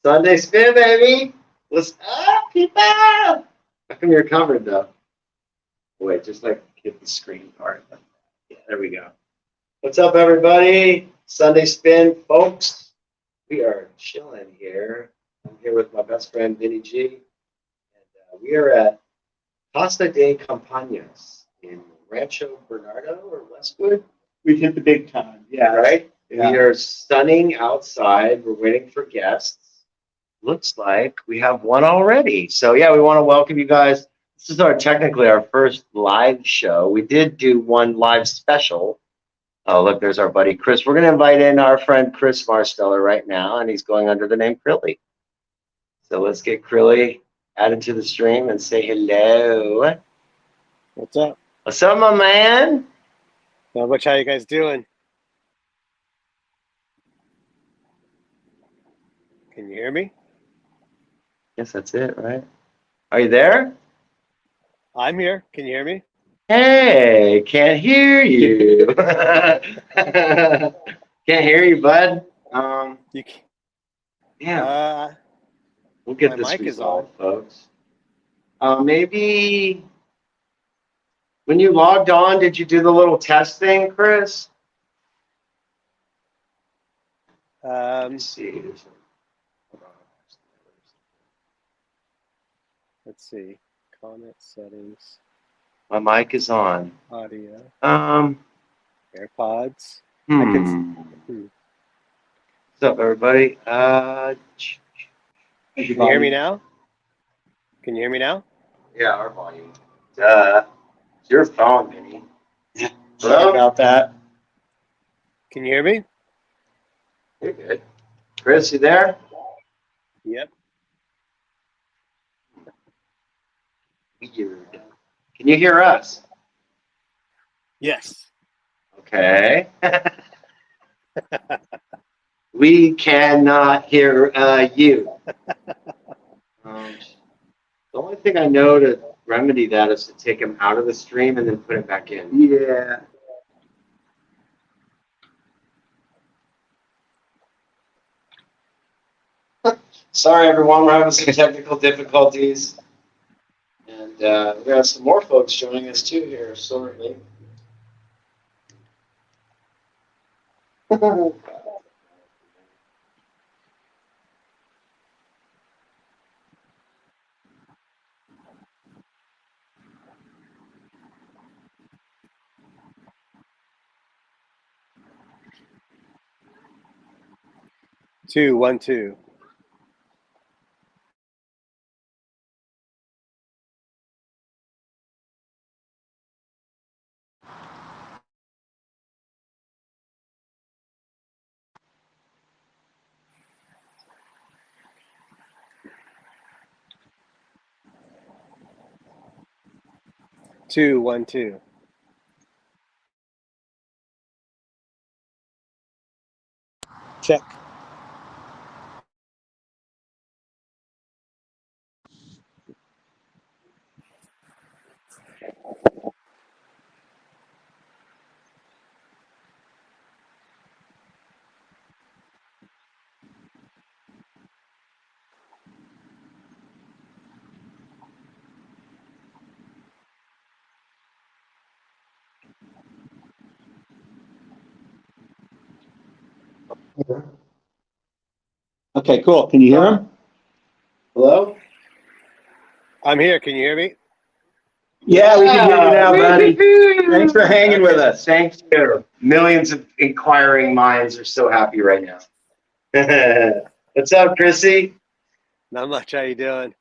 Sunday spin, baby. What's up, people? How come you're covered though? Wait, just like hit the screen part. Yeah, there we go. What's up, everybody? Sunday spin, folks. We are chilling here. I'm here with my best friend Vinny G, and we are at Costa de Campañas in Rancho Bernardo or Westwood. We hit the big time. Yeah. Right? Yeah. We are stunning outside. We're waiting for guests. Looks like we have one already. So yeah, we want to welcome you guys. This is technically our first live show. We did do one live special. Oh, look, there's our buddy Chris. We're gonna invite in our friend Chris Marsteller right now, and he's going under the name Krilly. So let's get Krilly added to the stream and say hello. What's up? What's up, my man? Not much. How you guys doing? Can you hear me? Guess that's it, right? Are you there? I'm here. Can you hear me? Hey, can't hear you. Can't hear you, bud. You can, Yeah, we'll get my this mic is resolved, folks. Maybe when you logged on, did you do the little test thing, Chris? Let's see. Let's see. Comment settings. My mic is on. Audio. What's AirPods. up, everybody? Can you hear me now? Can you hear me now? Yeah, our volume. Duh. It's your phone, Vinny. Sorry about that. Can you hear me? You're good. Chris, you there? Yep. Weird. Can you hear us? Yes. Okay. We cannot hear you. The only thing I know to remedy that is to take him out of the stream and then put it back in. Yeah. Sorry, everyone. We're having some technical difficulties. And we have some more folks joining us too here shortly. 2, 1, 2. Two, 1, 2. Check. Okay, cool. Can you hear him? Hello? I'm here. Can you hear me? Yeah, we can hear you now, buddy. Thanks for hanging with us. Thank you. Millions of inquiring minds are so happy right now. What's up, Chrissy? Not much. How you doing?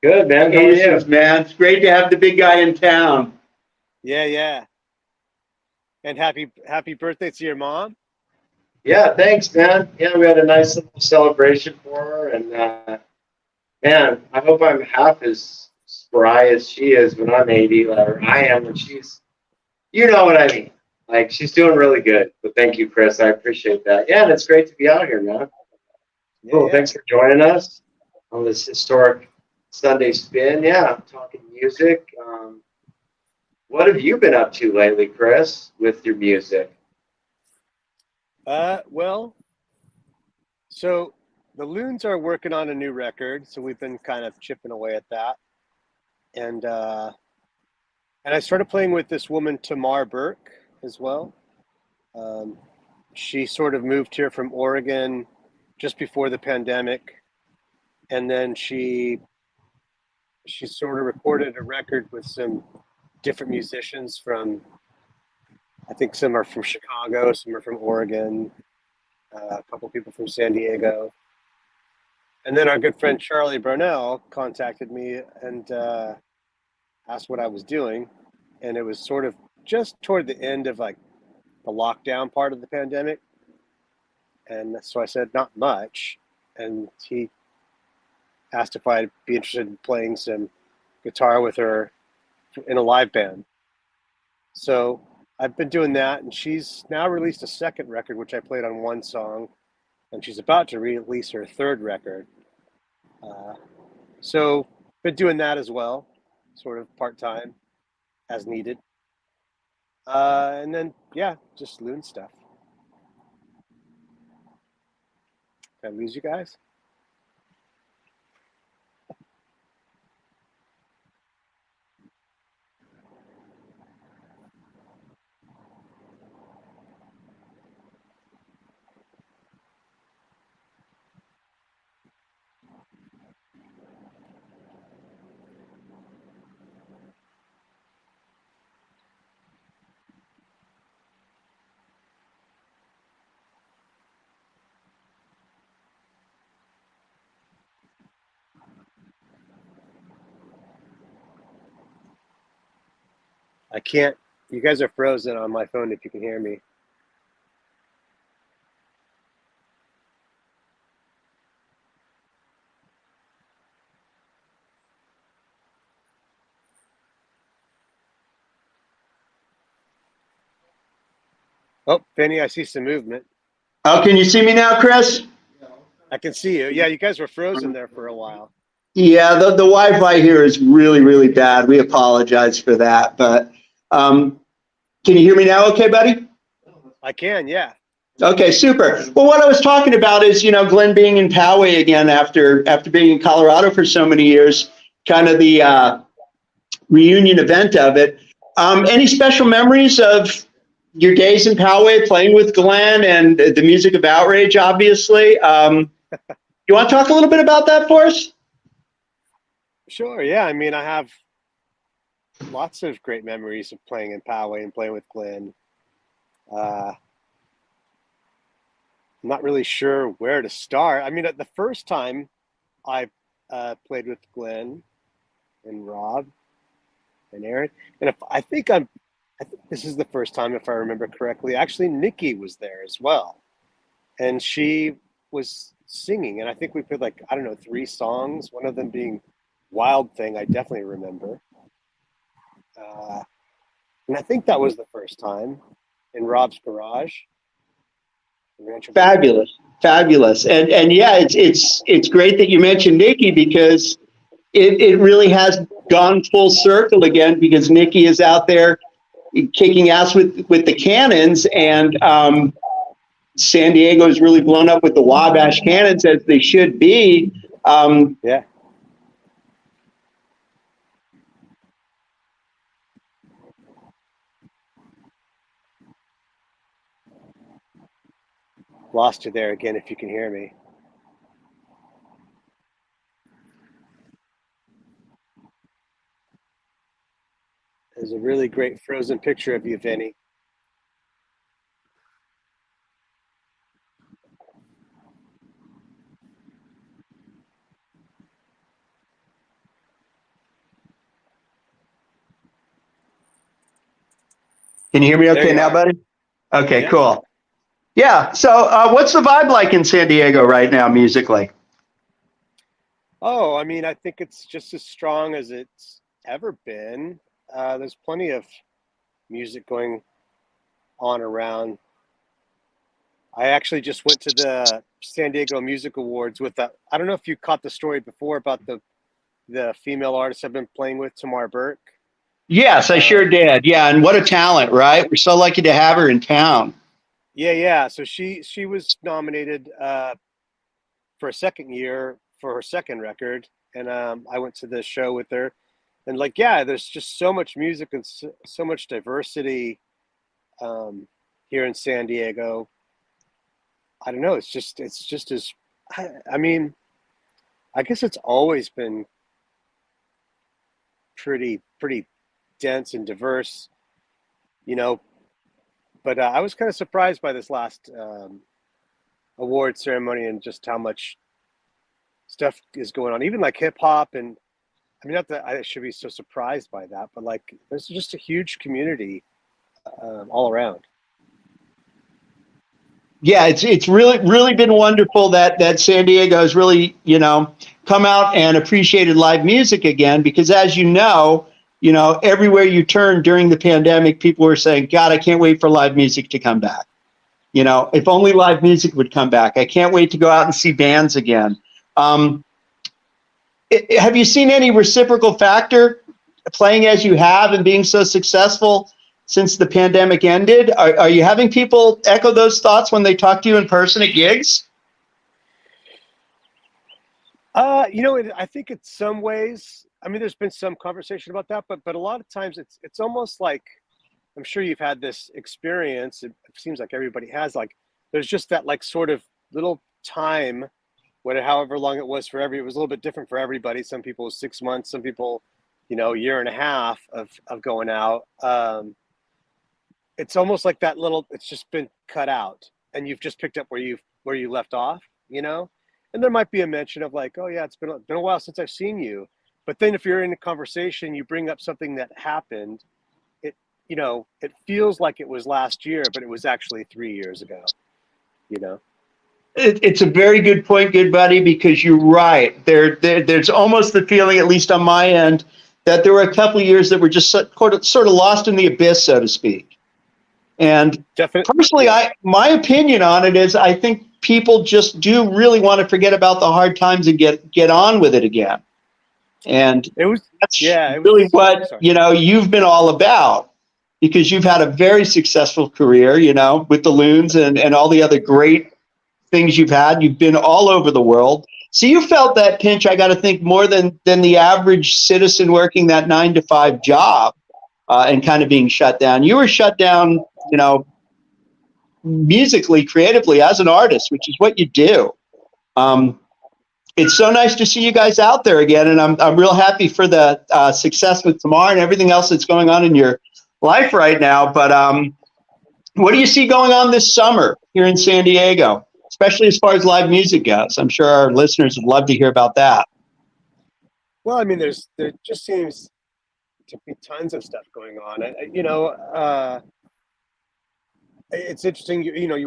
Good, man. How are you? Aces, man. It's great to have the big guy in town. Yeah. And happy birthday to your mom. Yeah, thanks, man. Yeah, we had a nice little celebration for her, and man, I hope I'm half as spry as she is when I'm 80, or I am when she's. You know what I mean? Like she's doing really good. But thank you, Chris. I appreciate that. Yeah, and it's great to be out here, man. Cool. Yeah. Thanks for joining us on this historic Sunday spin. Yeah, talking music. What have you been up to lately, Chris, with your music? Well, so the Loons are working on a new record, so we've been kind of chipping away at that. And I started playing with this woman, Tamar Burke, as well. She sort of moved here from Oregon just before the pandemic, and then she sort of recorded a record with some different musicians from, I think some are from Chicago, some are from Oregon, a couple people from San Diego. And then our good friend Charlie Brownell contacted me and asked what I was doing. And it was sort of just toward the end of like the lockdown part of the pandemic. And so I said, not much. And he asked if I'd be interested in playing some guitar with her in a live band. So I've been doing that, and she's now released a second record, which I played on one song, and she's about to release her third record. So been doing that as well, sort of part-time, as needed. And then, yeah, just Loon stuff. Did I lose you guys? I can't. You guys are frozen on my phone if you can hear me. Oh, Penny, I see some movement. Oh, can you see me now, Chris? I can see you. Yeah, you guys were frozen there for a while. Yeah, the Wi-Fi here is really, really bad. We apologize for that. But can you hear me now okay, buddy? I can, yeah. Okay, super. Well, what I was talking about is, Glenn being in Poway again after being in Colorado for so many years, kind of the reunion event of it. Any special memories of your days in Poway playing with Glenn and the music of Outrage, obviously? You want to talk a little bit about that for us? Sure, yeah. I mean, I have lots of great memories of playing in Poway and playing with Glenn. I'm not really sure where to start. I mean, at the first time I played with Glenn and Rob and Aaron, and I think this is the first time, if I remember correctly. Actually, Nikki was there as well, and she was singing, and I think we played like, I don't know, 3 songs. One of them being Wild Thing, I definitely remember. And I think that was the first time in Rob's garage. Fabulous, fabulous, and yeah, it's great that you mentioned Nikki, because it really has gone full circle again, because Nikki is out there kicking ass with the Cannons, and San Diego is really blown up with the Wabash Cannons, as they should be. Yeah. Lost you there again, if you can hear me. There's a really great frozen picture of you, Vinny. Can you hear me okay now, buddy? Okay, yeah. Cool. Yeah, so what's the vibe like in San Diego right now musically? Oh, I mean, I think it's just as strong as it's ever been. There's plenty of music going on around. I actually just went to the San Diego Music Awards with that. I don't know if you caught the story before about the female artist I've been playing with, Tamar Burke. Yes, I sure did. Yeah, and what a talent, right? We're so lucky to have her in town. Yeah. So she was nominated for a second year for her second record, and I went to the show with her, and like, yeah, there's just so much music and so much diversity here in San Diego. I don't know. It's just as I mean, I guess it's always been pretty dense and diverse, you know. But I was kind of surprised by this last award ceremony and just how much stuff is going on, even like hip hop. And I mean, not that I should be so surprised by that, but like, there's just a huge community all around. Yeah, it's really been wonderful that San Diego has really, come out and appreciated live music again, because as everywhere you turn during the pandemic, people were saying, God, I can't wait for live music to come back. If only live music would come back. I can't wait to go out and see bands again. Have you seen any reciprocal factor playing as you have and being so successful since the pandemic ended? Are you having people echo those thoughts when they talk to you in person at gigs? I think in some ways, I mean, there's been some conversation about that, but a lot of times it's almost like, I'm sure you've had this experience. It seems like everybody has, like, there's just that like sort of little time, however long it was it was a little bit different for everybody. Some people 6 months, some people, a year and a half of going out. It's almost like that little, it's just been cut out and you've just picked up where you left off, and there might be a mention of like, oh yeah, it's been a while since I've seen you. But then if you're in a conversation, you bring up something that happened, it feels like it was last year, but it was actually 3 years ago, It's a very good point, good buddy, because you're right. There's almost the feeling, at least on my end, that there were a couple of years that were just sort of lost in the abyss, so to speak. And personally, my opinion on it is, I think people just do really want to forget about the hard times and get on with it again. And that's really what you've been all about, because you've had a very successful career, with the Loons and all the other great things you've had. You've been all over the world. So you felt that pinch, I got to think, more than the average citizen working that 9-to-5 job and kind of being shut down. You were shut down, musically, creatively, as an artist, which is what you do. It's so nice to see you guys out there again, and I'm real happy for the success with Tamar and everything else that's going on in your life right now. But what do you see going on this summer here in San Diego, especially as far as live music goes? I'm sure our listeners would love to hear about that. Well, I mean, there just seems to be tons of stuff going on. It's interesting.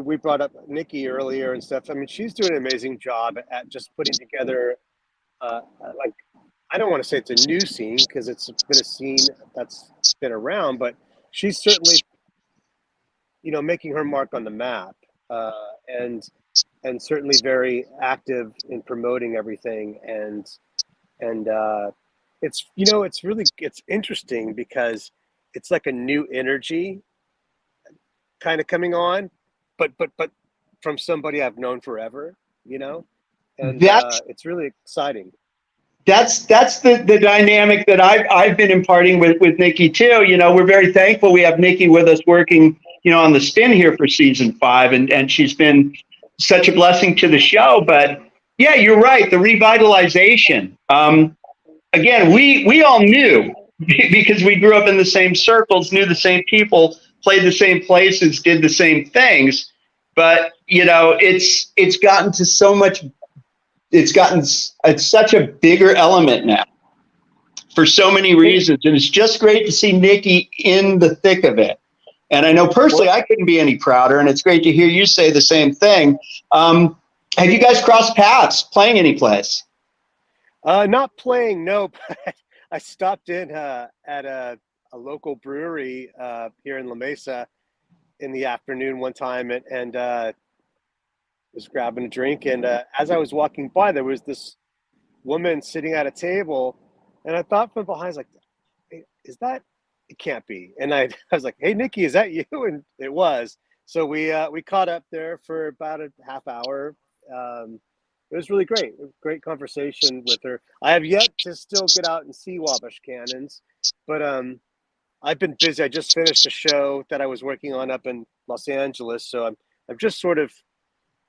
We brought up Nikki earlier and stuff. I mean, she's doing an amazing job at just putting together, like, I don't want to say it's a new scene, because it's been a scene that's been around, but she's certainly, making her mark on the map, and certainly very active in promoting everything. And it's interesting because it's like a new energy kind of coming on, but from somebody I've known forever, and it's really exciting. That's the dynamic that I've been imparting with Nikki too. We're very thankful we have Nikki with us working, on the spin here for season 5, and she's been such a blessing to the show. But yeah, you're right. The revitalization. Again, we all knew because we grew up in the same circles, knew the same people, played the same places, did the same things. But it's gotten to so much. It's such a bigger element now for so many reasons. And it's just great to see Nikki in the thick of it. And I know personally, I couldn't be any prouder. And it's great to hear you say the same thing. Have you guys crossed paths playing any place? Not playing, no. But I stopped in at a local brewery here in La Mesa in the afternoon one time, and was grabbing a drink. And as I was walking by, there was this woman sitting at a table, and I thought from behind, I was like, hey, is that? It can't be. And I was like, hey, Nikki, is that you? And it was. So we caught up there for about a half hour, it was really great. Great conversation with her. I have yet to still get out and see Wabash Cannons, but I've been busy. I just finished a show that I was working on up in Los Angeles, so I'm just sort of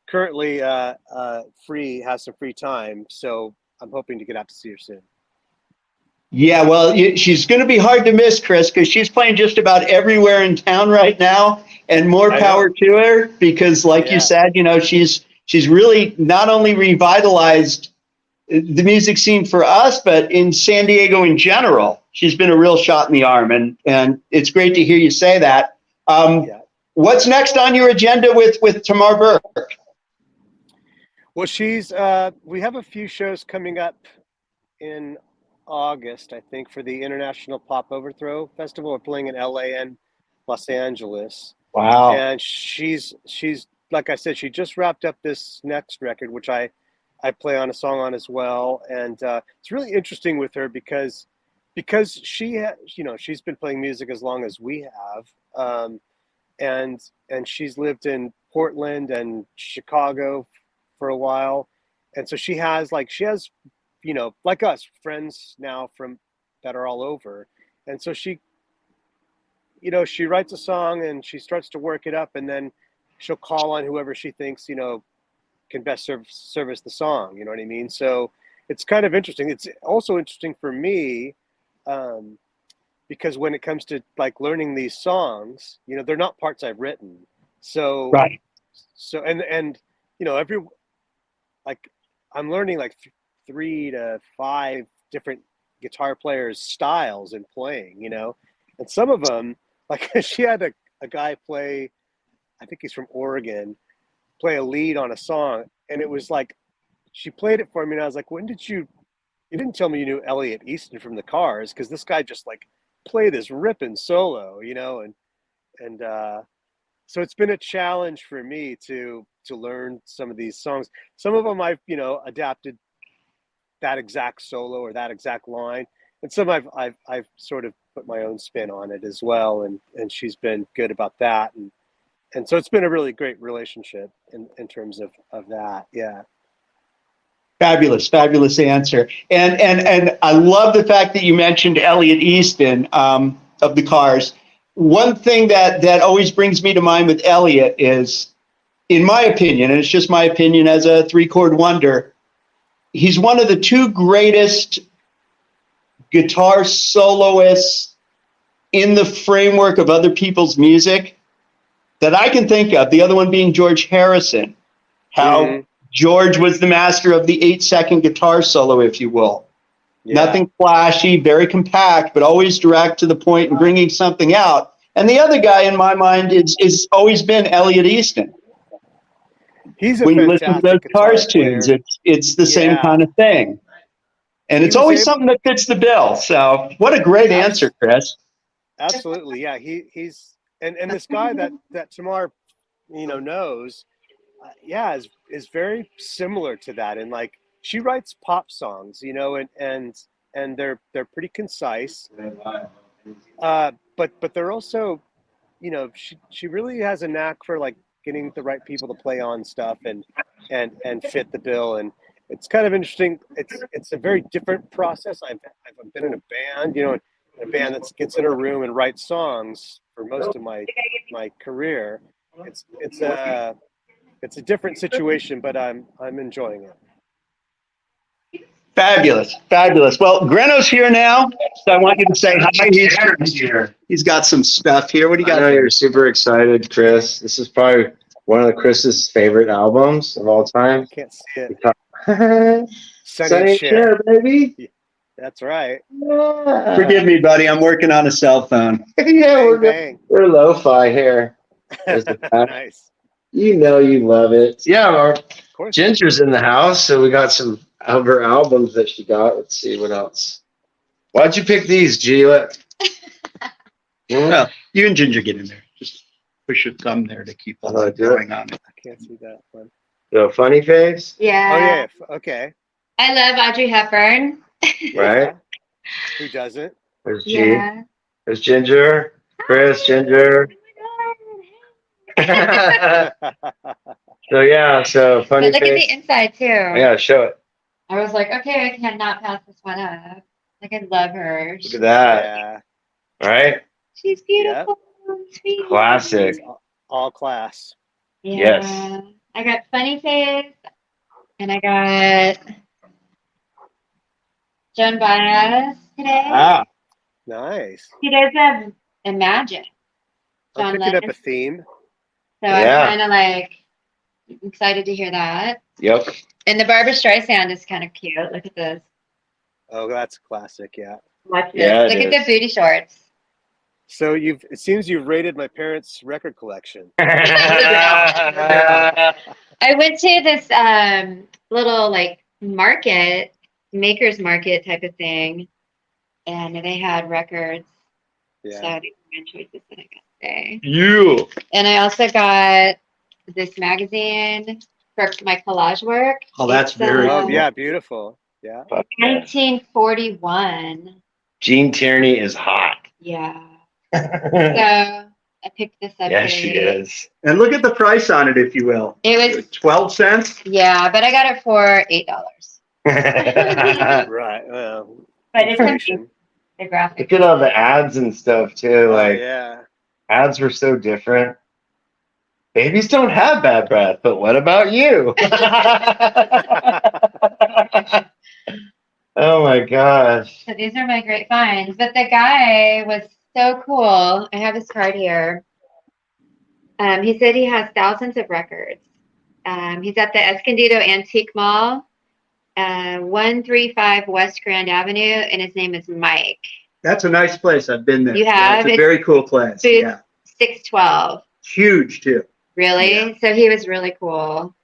currently free, has some free time, so I'm hoping to get out to see her soon. Yeah, well, she's going to be hard to miss, Chris, because she's playing just about everywhere in town right now, and more I power know. to her. Because, like you Yeah. said, she's really not only revitalized the music scene for us, but in San Diego in general. She's been a real shot in the arm, and it's great to hear you say that. Yeah. What's next on your agenda with Tamar Burke? Well, we have a few shows coming up in August, I think, for the International Pop Overthrow Festival. We're playing in LA and Los Angeles. Wow. And she's like I said, she just wrapped up this next record, which I play on a song on as well. And it's really interesting with her because she's been playing music as long as we have. And she's lived in Portland and Chicago for a while. And so she has, like us, friends now that are all over. And so she writes a song and she starts to work it up, and then she'll call on whoever she thinks, can best service the song. You know what I mean? So it's kind of interesting. It's also interesting for me, because when it comes to like learning these songs, they're not parts I've written. So, Right. So, I'm learning like 3 to 5 different guitar players' styles in playing, and some of them, like she had a guy play, I think he's from Oregon, play a lead on a song, and it was like, she played it for me, and I was like, you didn't tell me you knew Elliot Easton from the Cars, because this guy just like played this ripping solo, and so it's been a challenge for me to learn some of these songs. Some of them I've adapted that exact solo or that exact line, and some I've sort of put my own spin on it as well, and she's been good about that, and so it's been a really great relationship in terms of that. Yeah. Fabulous answer. And I love the fact that you mentioned Elliot Easton of the Cars. One thing that always brings me to mind with Elliot is, in my opinion, and it's just my opinion as a 3-chord wonder, he's one of the 2 greatest guitar soloists in the framework of other people's music that I can think of. The other one being George Harrison. How George was the master of the 8-second guitar solo, if you will. Yeah. Nothing flashy, very compact, but always direct to the point and bringing something out. And the other guy in my mind is always been Elliot Easton. He's a when you fantastic listen to those Cars player. tunes, it's the same kind of thing. And it's always something that fits the bill. So what a great answer, Chris. Absolutely. Yeah. He's and this guy that Tamar, knows, is very similar to that. And like, she writes pop songs, and they're pretty concise. But they're also, she really has a knack for like getting the right people to play on stuff and fit the bill. And it's kind of interesting. It's a very different process. I've been in a band, a band that gets in a room and writes songs for most of my career. It's a different situation, but I'm enjoying it. Fabulous. Well, Greno's here now, so I want you to say hi. He's here. He's got some stuff here. What do you got? I know you're super excited, Chris. This is probably one of Chris's favorite albums of all time. I can't see it. Sunny Share, baby. Yeah, that's right. Yeah. Forgive me, buddy. I'm working on a cell phone. Yeah, Bang. we're lo-fi here. Nice. You love it. Yeah, Ginger's in the house, so we got some of her albums that she got. Let's see what else. Why'd you pick these, G? Well, you and Ginger get in there. Just push your thumb there to keep the light going on it. I can't see that one. The funny face? Yeah. Oh yeah. Okay. I love Audrey Hepburn. Right? Who doesn't? There's G. Yeah. There's Ginger. Chris, Ginger. So yeah, so But funny look at face. the inside too. Yeah, show it. I was like, okay, I cannot pass this one up. Like, I love her. Look at that. Yeah. Right? She's beautiful. Sweet. Classic. It's all class. Yeah. Yes. I got funny face, and I got Joan Baez today. Ah, Nice. He does have Imagine. I'm John picking up a Lennon. theme. So Yeah. I'm kind of like excited to hear that. Yep. And the Barbara Streisand is kind of cute. Look at this. Oh, that's classic. Yeah. Watch this. Yeah, it Look at is. the booty shorts. So it seems you've raided my parents' record collection. I went to this little like market, makers market type of thing, and they had records. So Yeah. these are my choices that I got today. you. And I also got this magazine for my collage work. Oh, that's very Oh, cool. yeah. Beautiful. Yeah. 1941. Jean Tierney is hot. Yeah. So I picked this up. Yeah, she today. is. And look at the price on it, if you will. It was 12 cents. yeah, but I got it for $8. Right. Well, But it's inflation. amazing. The graphic. Look at all the ads and stuff too. Oh, Like yeah. ads were so different. Babies don't have bad breath, but what about you? Oh my gosh. So these are my great finds. But the guy was so cool. I have his card here. He said he has thousands of records. He's at the Escondido Antique Mall, 135 West Grand Avenue, and his name is Mike. That's a nice place. I've been there. You have? It's a very cool place. Booth Yeah. 612. Huge, too. Really? Yeah. So he was really cool.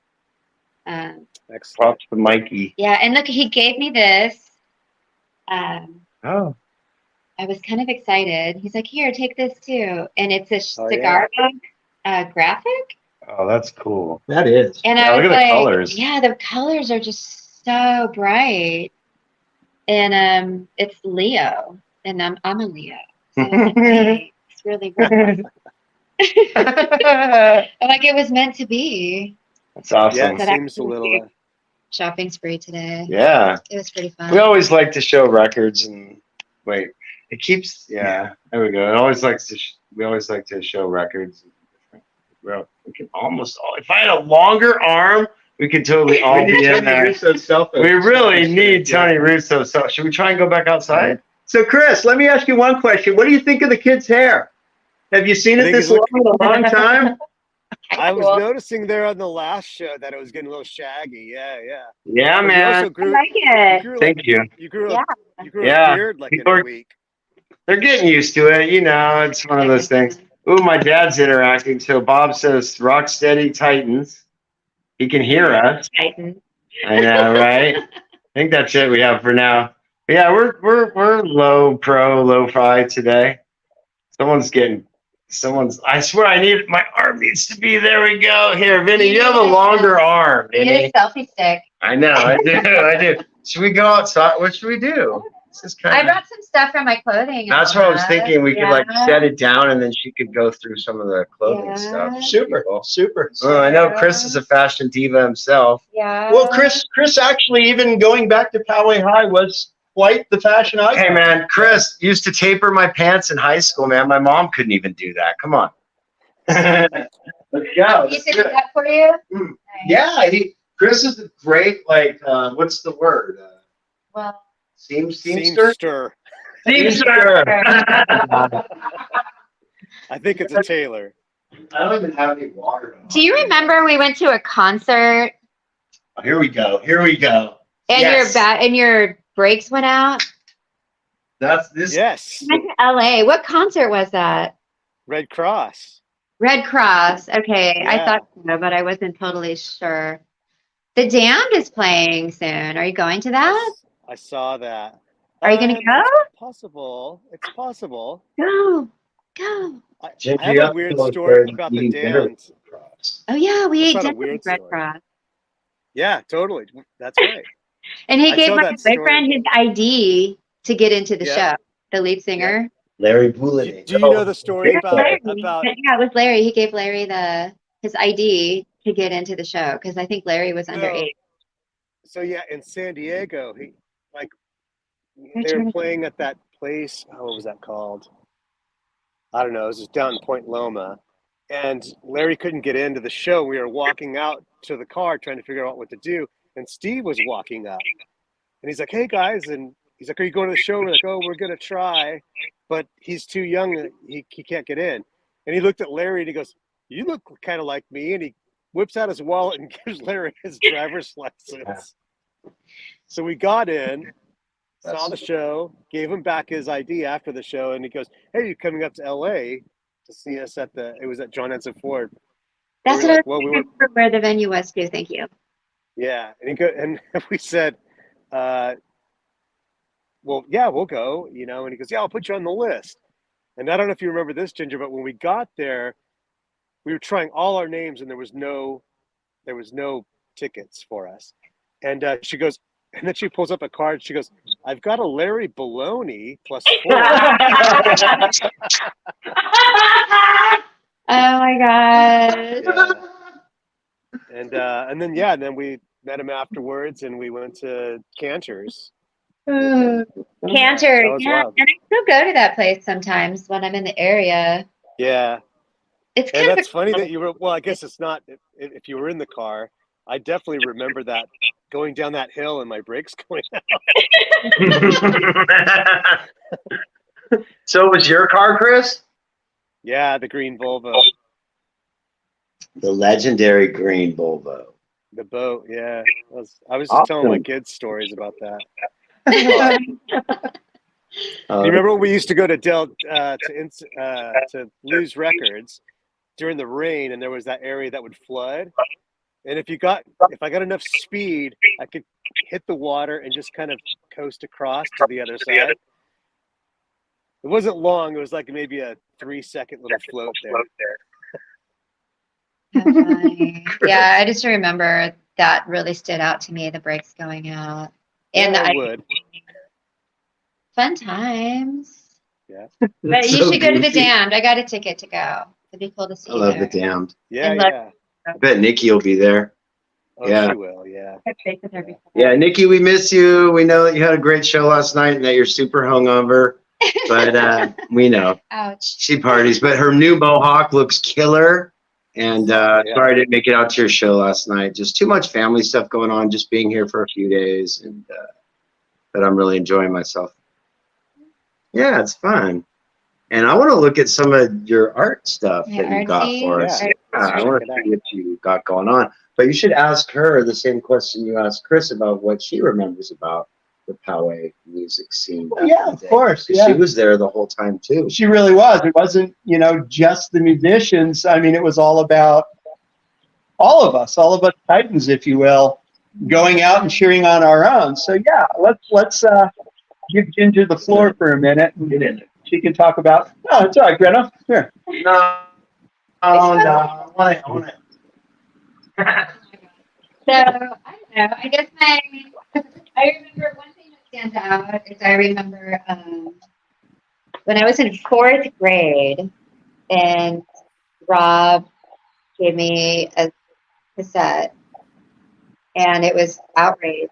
Excellent. Props to Mikey. Yeah, and look, he gave me this. Oh. I was kind of excited. He's like, here, take this too. And it's a Oh, cigar book graphic. Oh, that's cool. That is. And Yeah, I was look at the like, colors. yeah, the colors are just so bright. And it's Leo. And I'm a Leo. So I was like, "Hey, it's really bright." I'm like, it was meant to be. That's awesome. Yeah, it But seems a actually- little. Shopping spree today. Yeah. It was pretty fun. We always like to show records and wait. It keeps. Yeah. There we go. It always likes to. We always like to show records. Well, we can almost. If I had a longer arm, we could totally all We need be in Tony there. Russo's cell phone. We really need Yeah. Tony Russo. So should we try and go back outside? So, Chris, let me ask you one question. What do you think of the kid's hair? Have you seen I it think this it long in a long time? I was Cool. noticing there on the last show that it was getting a little shaggy. Yeah, yeah. Yeah, But you man. also I grew, like you it. grew like, Thank you. you grew, Yeah. you grew Yeah. a beard like in People a are- week. They're getting used to it. You know, it's one of those things. Ooh, my dad's interacting. So Bob says, "Rock steady, Titans." He can hear us. Titan. I know, right? I think that's it we have for now. But yeah, we're low fi today. I swear my arm needs to be. There we go. Here, Vinny, you have a longer arm, You need Vinny. a selfie stick. I know, I do. Should we go outside? What should we do? This is I kind of. brought some stuff from my clothing. That's what I was thinking. We could like Yeah. set it down and then she could go through some of the clothing Yeah. stuff. Super, super. Oh, I know Chris is a fashion diva himself. Yeah. Well, Chris actually, even going back to Poway High, was quite the fashion icon. Hey man, Chris used to taper my pants in high school, man. My mom couldn't even do that. Come on. Let's go. He Let's did do it. that for you? Mm. Nice. Yeah, Chris is a great, like, what's the word? Well, Seamster? Seamster. Seamster. I think it's a tailor. I don't even have any water. do you remember we went to a concert Oh, here we go. and Yes. your brakes went out? That's this. Yes. We went to LA. What concert was that? Red Cross. Red Cross. Okay, I Yeah. thought so, but I wasn't totally sure. The Damned is playing soon. Are you going to that? I saw that. Are you gonna go? It's possible. It's possible. Go. I Ginger, have you a have weird to go story there about the eating dinner Damned. with Cross. Oh yeah, we That's ate not a dinner weird with Red story. Cross. Yeah, totally. That's right. And he I gave saw my that story. boyfriend his ID to get into the Yeah. show. The lead singer. Larry Do, Boulin. do you know the story Yeah, about Larry. Yeah, it was Larry. He gave Larry his ID to get into the show because I think Larry was underage. So yeah, in San Diego, like They're they were trying to- playing at that place. Oh, what was that called? I don't know. It was just down in Point Loma, and Larry couldn't get into the show. We were walking out to the car trying to figure out what to do, and Steve was walking up, and he's like, "Hey guys," and he's like, "Are you going to the show?" We're like, "Oh, we're gonna try," but he's too young. He can't get in. And he looked at Larry and he goes, "You look kind of like me," and he whips out his wallet and gives Larry his driver's license. So we got in, saw the show, gave him back his ID after the show, and he goes, "Hey, you coming up to LA to see us at it was at John Henson Ford." That's we what were I like, well, remember where the venue was too. Thank you. Yeah, and we said, well, yeah, we'll go, and he goes, "Yeah, I'll put you on the list." And I don't know if you remember this, Ginger, but when we got there, we were trying all our names, and there was no tickets for us. And she goes, and then she pulls up a card. She goes, "I've got a Larry Baloney +4." Oh my god. Yeah. And then we met him afterwards, and we went to Cantor's. Cantor, That was yeah, wild. and I still go to that place sometimes when I'm in the area. Yeah. It's And kind of that's funny that you were, well, I guess it's not, if you were in the car, I definitely remember that going down that hill and my brakes going out. So it was your car, Chris? Yeah, the green Volvo, The legendary green Volvo. the boat. Yeah. I was just telling my Awesome. kids stories about that. Uh, You remember when we used to go to to Lou's Records during the rain, and there was that area that would flood? And if I got enough speed, I could hit the water and just kind of coast across to the other side. It wasn't long. It was like maybe a 3-second little float there. How funny. Yeah, I just remember that really stood out to me, the brakes going out. And Yeah, the I ice would. fun times. Yeah. But you so should go to the goofy. Damned. I got a ticket to go. It'd be cool to see I you love there. the Damned. Yeah, And look- yeah. I bet Nikki will be there. Oh, Yeah. she will, yeah. Touch base with her before. Yeah, Nikki, we miss you. We know that you had a great show last night and that you're super hungover, but we know Ouch. she parties. But her new Mohawk looks killer. And sorry I didn't make it out to your show last night. Just too much family stuff going on. Just being here for a few days, and but I'm really enjoying myself. Yeah, it's fun. And I want to look at some of your art stuff Yeah, that you got artsy. for us. Yeah, I want to see what you got going on. But you should ask her the same question you asked Chris about what she remembers about the Poway music scene. back in Yeah, the of day. course. 'Cause Yeah. She was there the whole time too. She really was. It wasn't, just the musicians. I mean, it was all about all of us Titans, if you will, going out and cheering on our own. So yeah, let's give Ginger the floor for a minute. Get in there. She can talk about. No, it's all right, Greta. Here. No, I want to. So I don't know. I guess I remember one thing that stands out is I remember when I was in 4th grade, and Rob gave me a cassette, and it was Outrage.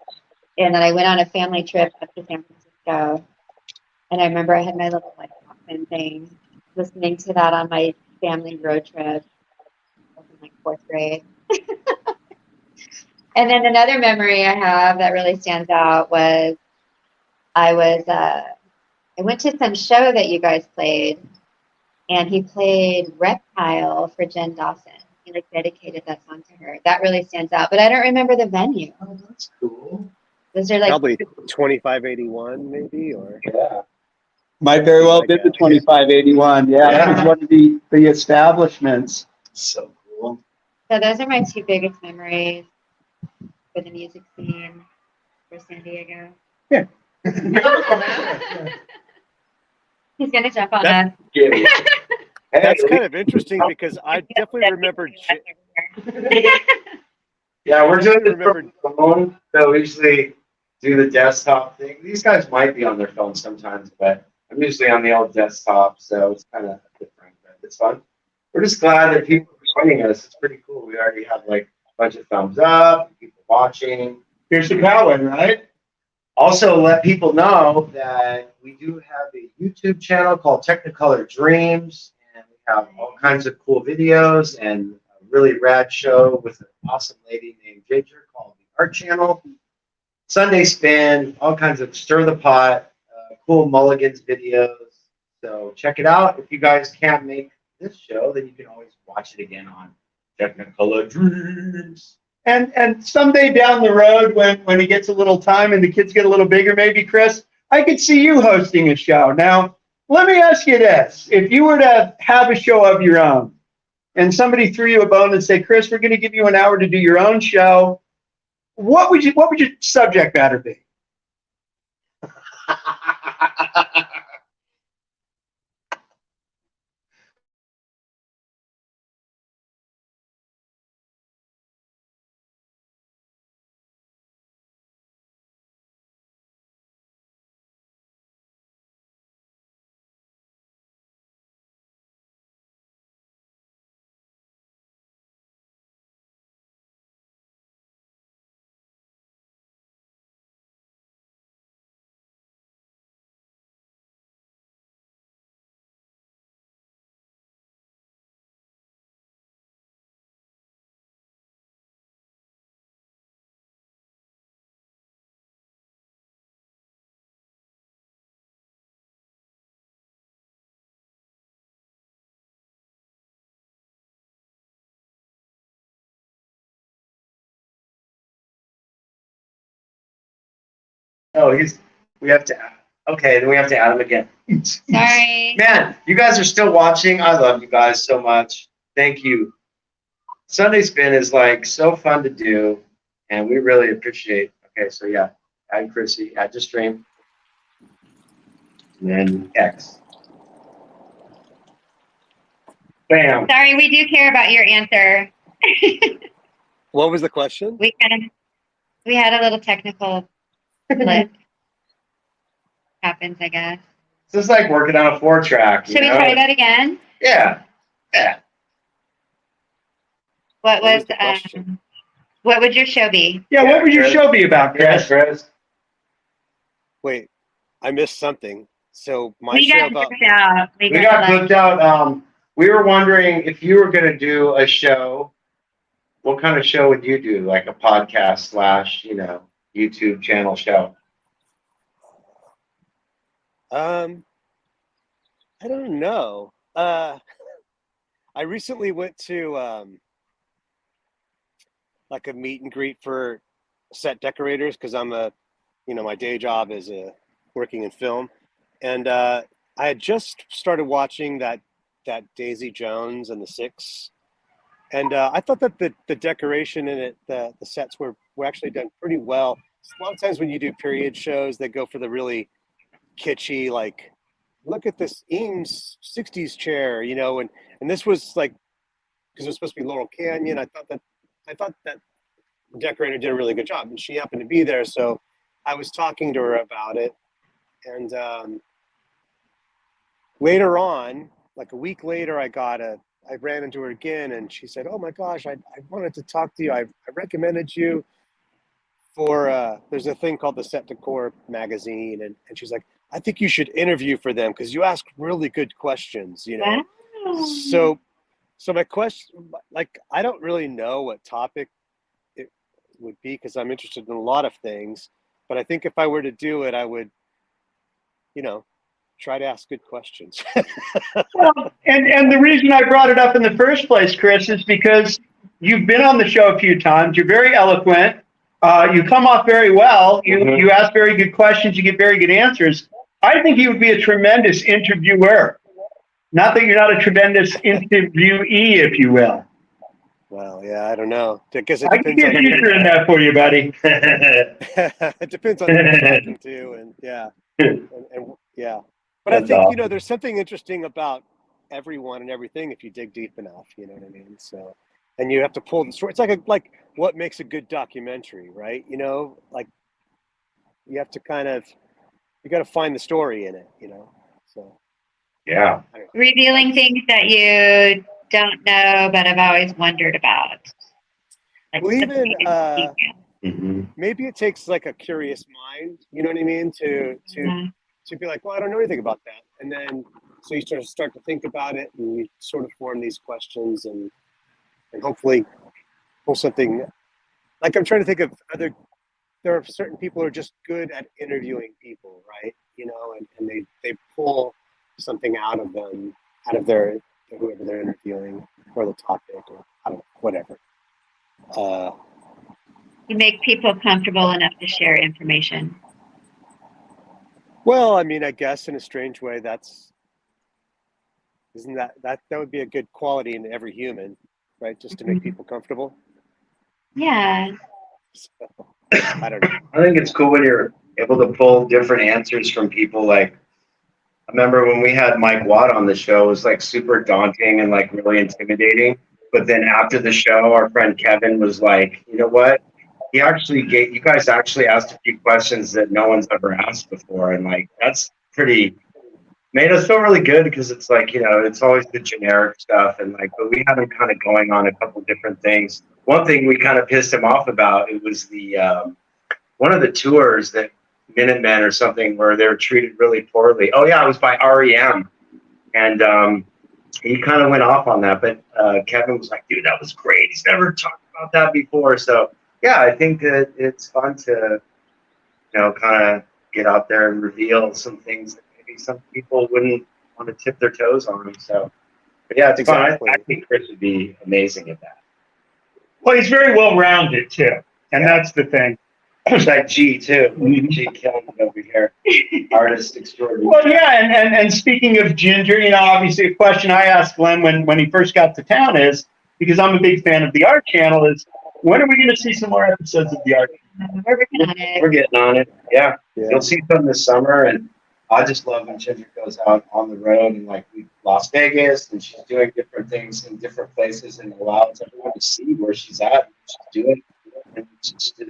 And then I went on a family trip up to San Francisco, and I remember I had my little Walkman thing, listening to that on my family road trip. I was in 4th grade. And then another memory I have that really stands out was I went to some show that you guys played, and he played Reptile for Jen Dawson. He dedicated that song to her. That really stands out, but I don't remember the venue. Oh, that's cool. Was there Probably 2581, maybe, or Yeah. Might very well have been the 2581. Yeah, Yeah. that was one of the establishments. So cool. So those are my 2 biggest memories for the music scene for San Diego. Yeah. He's gonna jump on That- us. that's kind of interesting because I definitely remember. Yeah, we're doing this Remember- from the phone, so we usually do the desktop thing. These guys might be on their phone sometimes, but I'm usually on the old desktop, so it's kind of different, but it's fun. We're just glad that people are joining us. It's pretty cool. We already have like a bunch of thumbs up, people watching. Here's the Poway, right? Also, let people know that we do have a YouTube channel called Technicolor Dreams, and we have all kinds of cool videos and a really rad show with an awesome lady named Ginger called the Art Channel. Sunday Spin, all kinds of stir the pot, cool mulligans videos. So check it out. If you guys can't make this show, then you can always watch it again on Technicolor Dreams. And someday down the road, when he gets a little time and the kids get a little bigger, maybe, Chris, I could see you hosting a show. Now, let me ask you this. If you were to have a show of your own and somebody threw you a bone and say, Chris, we're going to give you an hour to do your own show, what would your subject matter be? Oh, we have to, okay, then we have to add him again. Sorry. Man, you guys are still watching. I love you guys so much. Thank you. Sunday Spin is like so fun to do, and we really appreciate. Okay, so yeah, add Chrissy, add to stream, and then X. Bam. Sorry, we do care about your answer. What was the question? We had a little technical glitch. Happens, I guess. It's just like working on a 4-track. Should we try that again? Yeah. Yeah. What What was was the question? what would your show be? Yeah, what would your show be about, Yes, Chris? Chris. Wait, I missed something. So my We show got about booked out. We got booked out. We were wondering if you were going to do a show, what kind of show would you do? Like a podcast / YouTube channel show? I don't know. I recently went to like a meet and greet for set decorators because I'm my day job is working in film, and I had just started watching that Daisy Jones and the Six, and I thought that the decoration in it, the sets were actually done pretty well. A lot of times when you do period shows, they go for the really kitschy, like, look at this Eames 60s chair, and this was like, because it was supposed to be Laurel Canyon. I thought that the decorator did a really good job, and she happened to be there, so I was talking to her about it, and later on, like a week later, I ran into her again, and she said, oh my gosh, I wanted to talk to you. I recommended you for, there's a thing called the Set Decor magazine, and she's like, I think you should interview for them because you ask really good questions, Wow. So my question, like, I don't really know what topic it would be because I'm interested in a lot of things, but I think if I were to do it, I would, try to ask good questions. Well, and the reason I brought it up in the first place, Chris, is because you've been on the show a few times. You're very eloquent. You come off very well. You ask very good questions. You get very good answers. I think you would be a tremendous interviewer. Not that you're not a tremendous interviewee, if you will. Well, yeah, I don't know. I guess it I can depends see a on future in that for you, buddy. it depends on who you're talking to, and yeah, and yeah. But I That's think awesome. there's something interesting about everyone and everything if you dig deep enough. You know what I mean? So, and you have to pull the story. It's like what makes a good documentary, right? Like you have to you got to find the story in it. So Yeah. Revealing things that you don't know, but I've always wondered about. Like, Well, even Mhm. maybe it takes like a curious mind, you know what I mean, to be like, well, I don't know anything about that, and then so you sort of start to think about it, and you sort of form these questions, and hopefully pull something. Like I'm trying to think of other. There are certain people who are just good at interviewing people, right? You know, and they pull something out of them, out of their whoever they're interviewing, or the topic, or I don't know, whatever. You make people comfortable enough to share information. Well, I mean, I guess in a strange way, isn't that would be a good quality in every human, right? Just to make people comfortable. Yeah. So, I don't know. I think it's cool when you're able to pull different answers from people. Like, I remember when we had Mike Watt on the show, it was like super daunting and like really intimidating. But then after the show, our friend Kevin was like, you know what? You guys actually asked a few questions that no one's ever asked before. And like, that's pretty, made us feel really good because it's like, it's always the generic stuff. And like, but we had him kind of going on a couple different things. One thing we kind of pissed him off about, it was one of the tours that Minutemen or something where they were treated really poorly. Oh yeah, it was by REM. And he kind of went off on that. But Kevin was like, dude, that was great. He's never talked about that before. So yeah, I think that it's fun to, kind of get out there and reveal some things that maybe some people wouldn't want to tip their toes on. So, but yeah, it's Exactly. fun. I think Chris would be amazing at that. Well, he's very well rounded too, and that's the thing. There's that G too. G killing it over here. Artist extraordinary. Well, yeah, and speaking of Ginger, obviously a question I asked Glenn when he first got to town is, because I'm a big fan of the Art Channel, is when are we going to see some more episodes of the Art Channel? We're working on it. We're getting on it. Yeah. Yeah. You'll see some this summer, and I just love when Ginger goes out on the road and like Las Vegas, and she's doing different things in different places and allows everyone to see where she's at, what she's doing. And it's just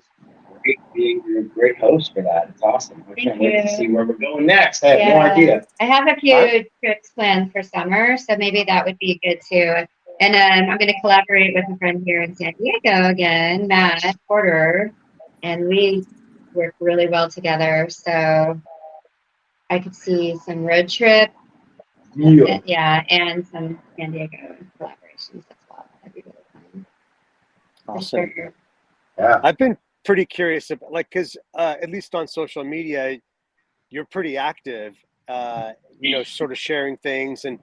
great being a great host for that. It's awesome. I can't wait to see where we're going next. I have no idea. I have a few trips planned for summer, so maybe that would be good too. And I'm going to collaborate with a friend here in San Diego again, Matt Porter, and we work really well together. So I could see some road trip, and some San Diego collaborations as well. That'd be really fun. Awesome. Sure. Yeah. I've been pretty curious about, like, because at least on social media, you're pretty active, sort of sharing things, and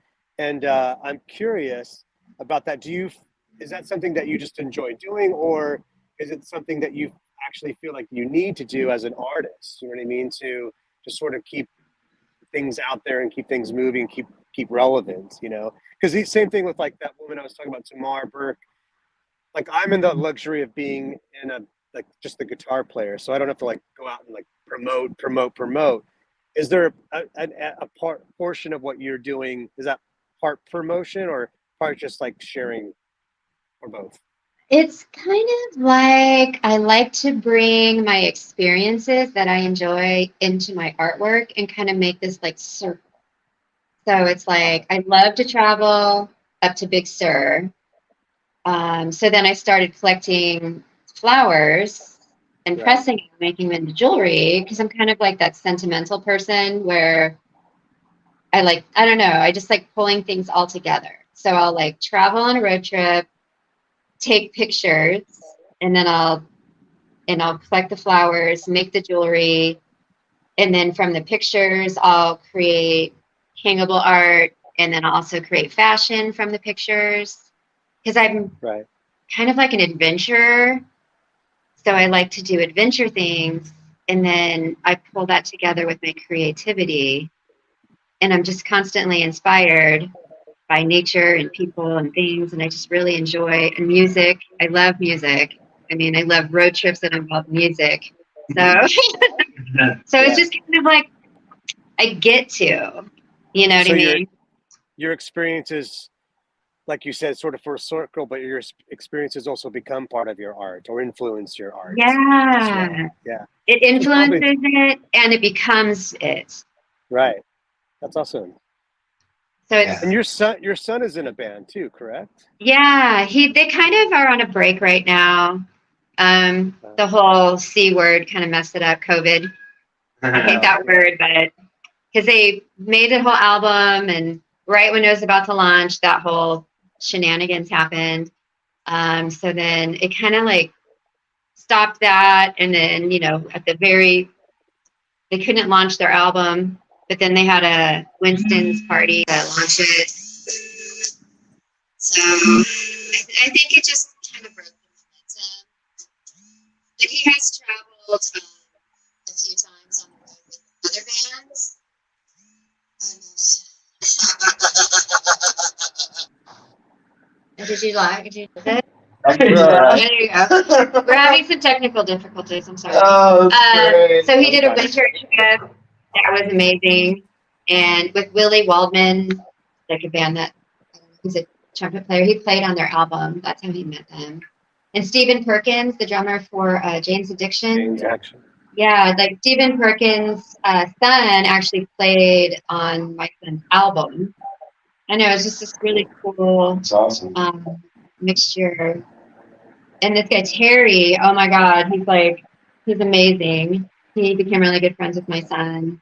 I'm curious about that. Is that something that you just enjoy doing, or is it something that you actually feel like you need to do as an artist? You know what I mean? To sort of keep things out there and keep things moving, keep relevant, because the same thing with like that woman I was talking about, Tamar Burke. Like, I'm in the luxury of being like just the guitar player, so I don't have to like go out and like promote. Is there a portion of what you're doing, is that part promotion or part just like sharing, or both? It's kind of like I like to bring my experiences that I enjoy into my artwork and kind of make this like circle. So it's like I love to travel up to Big Sur. So then I started collecting flowers and pressing and making them into jewelry, because I'm kind of like that sentimental person where I don't know, I just like pulling things all together. So I'll like travel on a road trip, take pictures, and then I'll collect the flowers, make the jewelry, and then from the pictures I'll create hangable art, and then I'll also create fashion from the pictures, because I'm kind of like an adventurer. So I like to do adventure things, and then I pull that together with my creativity, and I'm just constantly inspired by nature and people and things, and I just really enjoy music. I love music. I mean, I love road trips that involve music. So, it's just kind of like I get to, you know what I mean? Your experiences, like you said, sort of for a circle, but your experiences also become part of your art or influence your art. Yeah. Well. Yeah. It influences it and it becomes it. Right. That's awesome. So it's And your son is in a band too, correct? yeah, they kind of are on a break right now. The whole C word kind of messed it up, COVID. I hate that word, but because they made a whole album and right when it was about to launch, that whole shenanigans happened. So then it kind of like stopped that. And then, at they couldn't launch their album, but then they had a Winston's party to launch it. So I think it just kind of broke the momentum. But he has traveled a few times on the road with other bands. Did you like it? There you go. We're having some technical difficulties. I'm sorry. Oh, great. So he did a winter trip. That was amazing. And with Willie Waldman, like a band that he's a trumpet player. He played on their album. That's how he met them. And Stephen Perkins, the drummer for Jane's Addiction. Jane's Action. Yeah, like Stephen Perkins' son actually played on my son's album. I know, it's just this really cool It's awesome. mixture. And this guy, Terry, oh my God, he's amazing. He became really good friends with my son.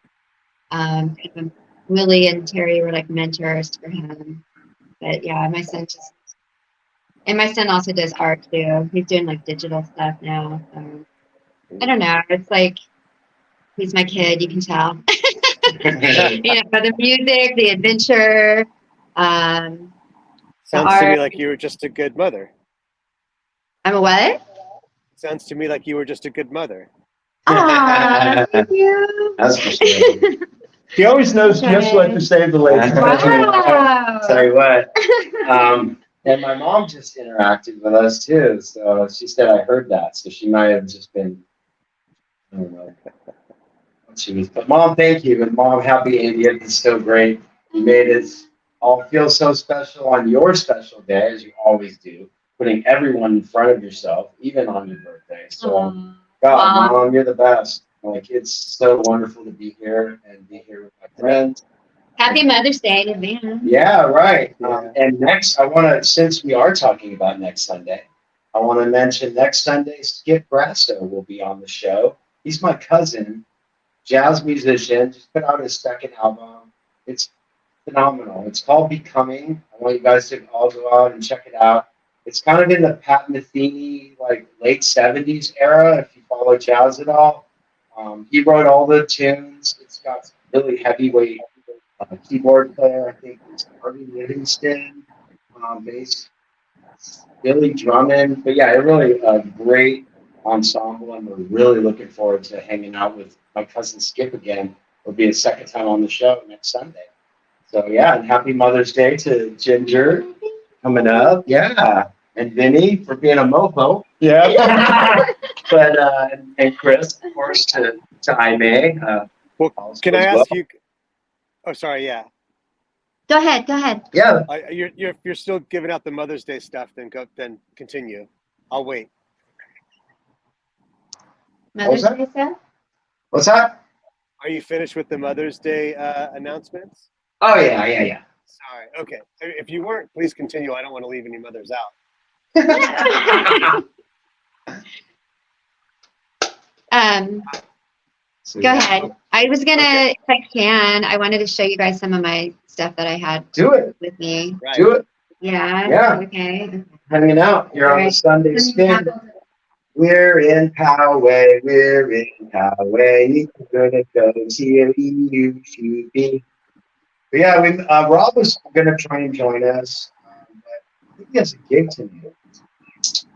Willie and Terry were like mentors for him. But yeah, my son also does art too. He's doing like digital stuff now. So I don't know. It's like he's my kid, you can tell. The music, the adventure. Sounds to me like you were just a good mother. I'm a what? Sounds to me like you were just a good mother. Aw, thank you. That's for sure. He always knows just what to say to the lady. Wow. Tell you what. And my mom just interacted with us too. So she said I heard that. So she might have just been, I don't know what she was. But Mom, thank you. And Mom, happy 80th. It's so great. You made it all feel so special on your special day, as you always do, putting everyone in front of yourself, even on your birthday. So, God, Mom, you're the best. Like, it's so wonderful to be here and be here with my friends. Happy Mother's Day in advance. Yeah, right. Yeah. And next, I want to, since we are talking about next Sunday, I want to mention next Sunday, Skip Brasso will be on the show. He's my cousin, jazz musician, just put out his second album. It's phenomenal. It's called Becoming. I want you guys to all go out and check it out. It's kind of in the Pat Metheny, like late 70s era, if you follow jazz at all. He wrote all the tunes. It's got really heavyweight keyboard player. I think it's Harvey Livingston, bass, Billy Drummond. But yeah, it really a great ensemble, and we're really looking forward to hanging out with my cousin Skip again. It'll be his second time on the show next Sunday. So yeah, and happy Mother's Day to Ginger coming up. Yeah, and Vinny for being a mofo. Yeah. But and Chris, of course, to Aime. Well, also can I as ask well. you? Oh, sorry. Yeah. Go ahead. Yeah. You're still giving out the Mother's Day stuff. Then continue. I'll wait. Mother's that? Day stuff? What's that? Are you finished with the Mother's Day announcements? Oh yeah. Sorry. Okay. If you weren't, please continue. I don't want to leave any mothers out. So, Go yeah. ahead. I was gonna, Okay. if I can, I wanted to show you guys some of my stuff that I had Do it. with me. Right. Do it. Yeah. Yeah. Okay. Hanging out here on the Alright. Sunday spin. We're in Poway. We're in Poway. We're gonna go see a you should be. But yeah, Rob was gonna try and join us, but I think he has a gig tonight.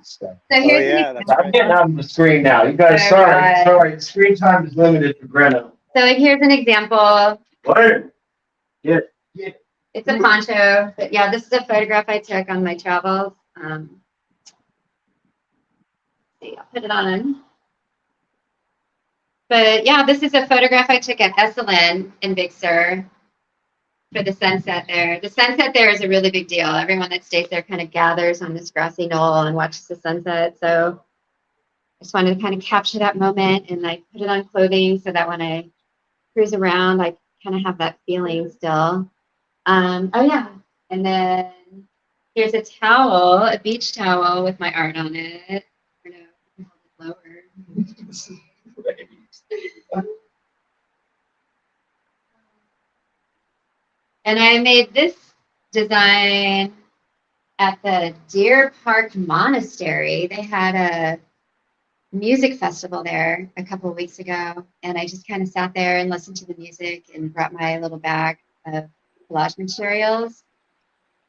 So. So here's yeah, an that's example. I'm getting on the screen now. You guys, Alright. sorry. Screen time is limited for Breno. So like here's an example. What? Yeah. It's a poncho, but yeah, this is a photograph I took on my travels. See, I'll put it on. But yeah, this is a photograph I took at Esalen in Big Sur for the sunset there. The sunset there is a really big deal. Everyone that stays there kind of gathers on this grassy knoll and watches the sunset. So I just wanted to kind of capture that moment and like put it on clothing so that when I cruise around, I kind of have that feeling still. Oh yeah, and then here's a towel, a beach towel with my art on it. Or no, you can hold it lower. And I made this design at the Deer Park Monastery. They had a music festival there a couple of weeks ago, and I just kind of sat there and listened to the music and brought my little bag of collage materials.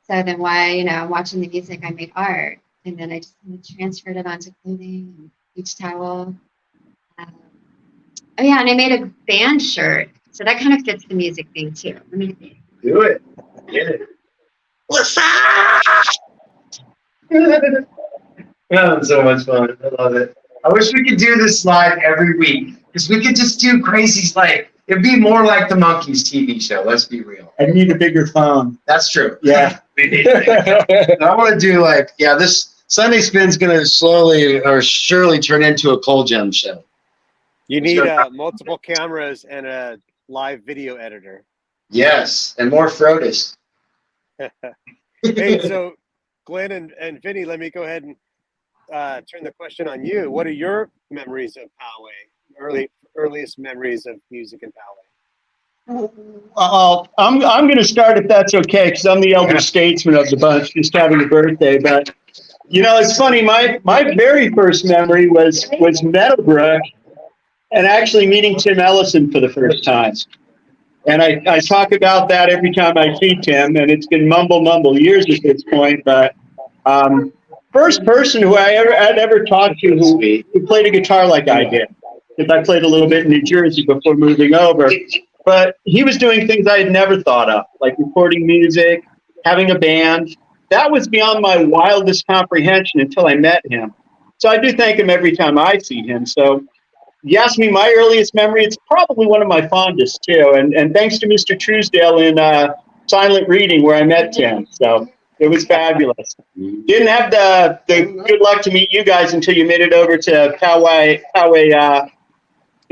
So then while, I'm watching the music, I made art, and then I just kind of transferred it onto clothing and beach towel. Oh yeah, and I made a band shirt, so that kind of fits the music thing too. Let me see. Do it. Get it. What's up? Oh, so much fun. I love it. I wish we could do this live every week because we could just do crazy, like, it'd be more like the Monkees TV show. Let's be real. I need a bigger phone. That's true. Yeah. We need to think I want to do this Sunday Spin's going to slowly or surely turn into a Coal Gem show. You need multiple cameras and a live video editor. Yes, and more Frodis. Hey, so Glenn and Vinny, let me go ahead and turn the question on you. What are your memories of Poway? Earliest memories of music in Poway? I'm going to start if that's okay, because I'm the elder statesman of the bunch, just having a birthday. But it's funny. My very first memory was Meadowbrook, and actually meeting Tim Ellison for the first time. And I talk about that every time I see Tim, and it's been mumble years at this point. But first person who I'd ever talked to who played a guitar like I did, because I played a little bit in New Jersey before moving over. But he was doing things I had never thought of, like recording music, having a band. That was beyond my wildest comprehension until I met him. So I do thank him every time I see him. So you ask me my earliest memory, it's probably one of my fondest too. And thanks to Mr. Truesdale in Silent Reading where I met Tim. So it was fabulous. Didn't have the good luck to meet you guys until you made it over to Poway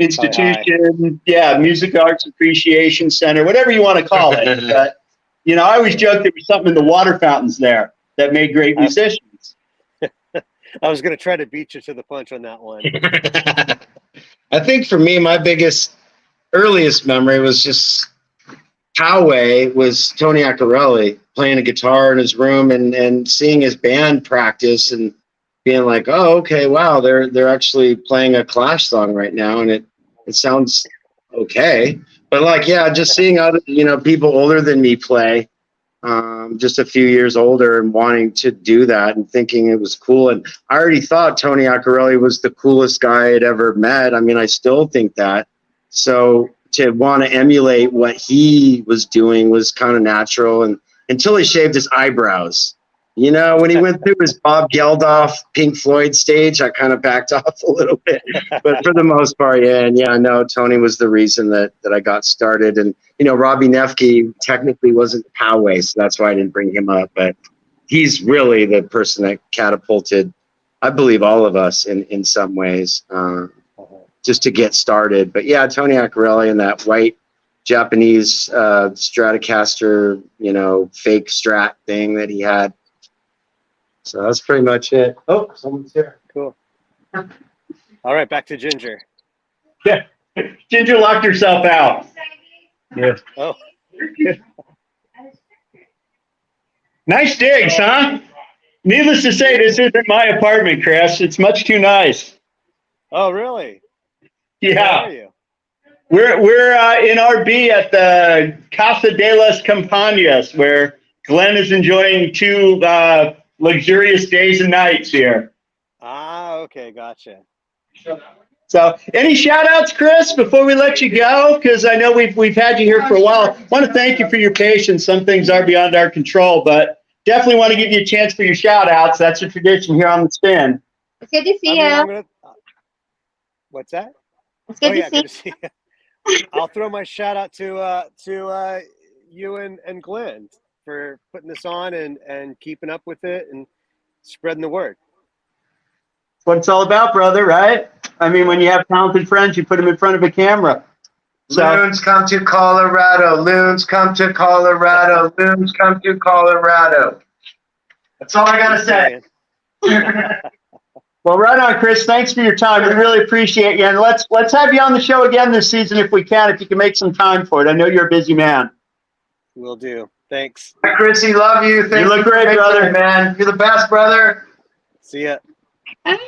Institution. Yeah, Music Arts Appreciation Center, whatever you want to call it. But, I always joke there was something in the water fountains there that made great musicians. I was going to try to beat you to the punch on that one. I think for me, my earliest memory was just Poway was Tony Accarelli playing a guitar in his room and seeing his band practice and being like, oh, okay, wow, they're actually playing a Clash song right now, and it sounds okay. But just seeing other people older than me play, just a few years older, and wanting to do that and thinking it was cool. And I already thought Tony Accarelli was the coolest guy I'd ever met. I mean, I still think that. So to want to emulate what he was doing was kind of natural. And until he shaved his eyebrows, when he went through his Bob Geldof Pink Floyd stage, I kind of backed off a little bit. But for the most part, no, Tony was the reason that I got started. And, Robbie Nefke technically wasn't Poway, so that's why I didn't bring him up. But he's really the person that catapulted, I believe, all of us in some ways, just to get started. But yeah, Tony Accarelli and that white Japanese Stratocaster, fake Strat thing that he had. So that's pretty much it. Oh, someone's here. Cool. All right, back to Ginger. Yeah, Ginger locked herself out. Yeah. Oh. Nice digs, huh? Needless to say, this isn't my apartment, Chris. It's much too nice. Oh, really? Yeah. Where are you? We're in RB at the Casa de las Campañas, where Glenn is enjoying two luxurious days and nights here. Ah, okay, gotcha. So, any shout outs, Chris, before we let you go? Because I know we've had you here for a while. I want to thank you for your patience. Some things are beyond our control, but definitely want to give you a chance for your shout outs. That's a tradition here on the Spin. It's good to see you. What's that? It's good good to to see you. I'll throw my shout out to you and Glenn for putting this on and keeping up with it and spreading the word. That's what it's all about, brother, right? I mean, when you have talented friends, you put them in front of a camera. So Loons come to Colorado. Loons come to Colorado. Loons come to Colorado. That's all I gotta say. well, right on, Chris. Thanks for your time. We really appreciate you, and let's have you on the show again this season if we can. If you can make some time for it, I know you're a busy man. Will do. Thanks. Hi, Chrissy, love you. Thank You look for great, making brother. it, man. You're the best, brother. See ya. Bye.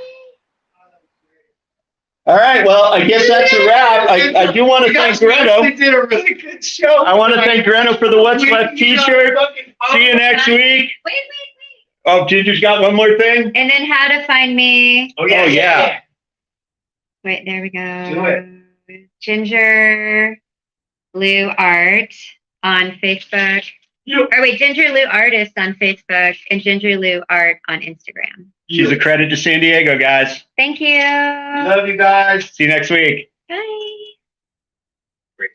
All right. Well, I guess that's a wrap. I do want to thank Greno. You did a really good show. I want to thank Greno for the What's Left T-shirt. See you next week. Wait. Oh, Ginger's got one more thing. And then how to find me. Oh yeah. Wait, there we go. Do it. Ginger Lou Art on Facebook. Yep. Or wait, Ginger Lou Artist on Facebook and Ginger Lou Art on Instagram. She's a credit to San Diego, guys. Thank you. Love you guys. See you next week. Bye.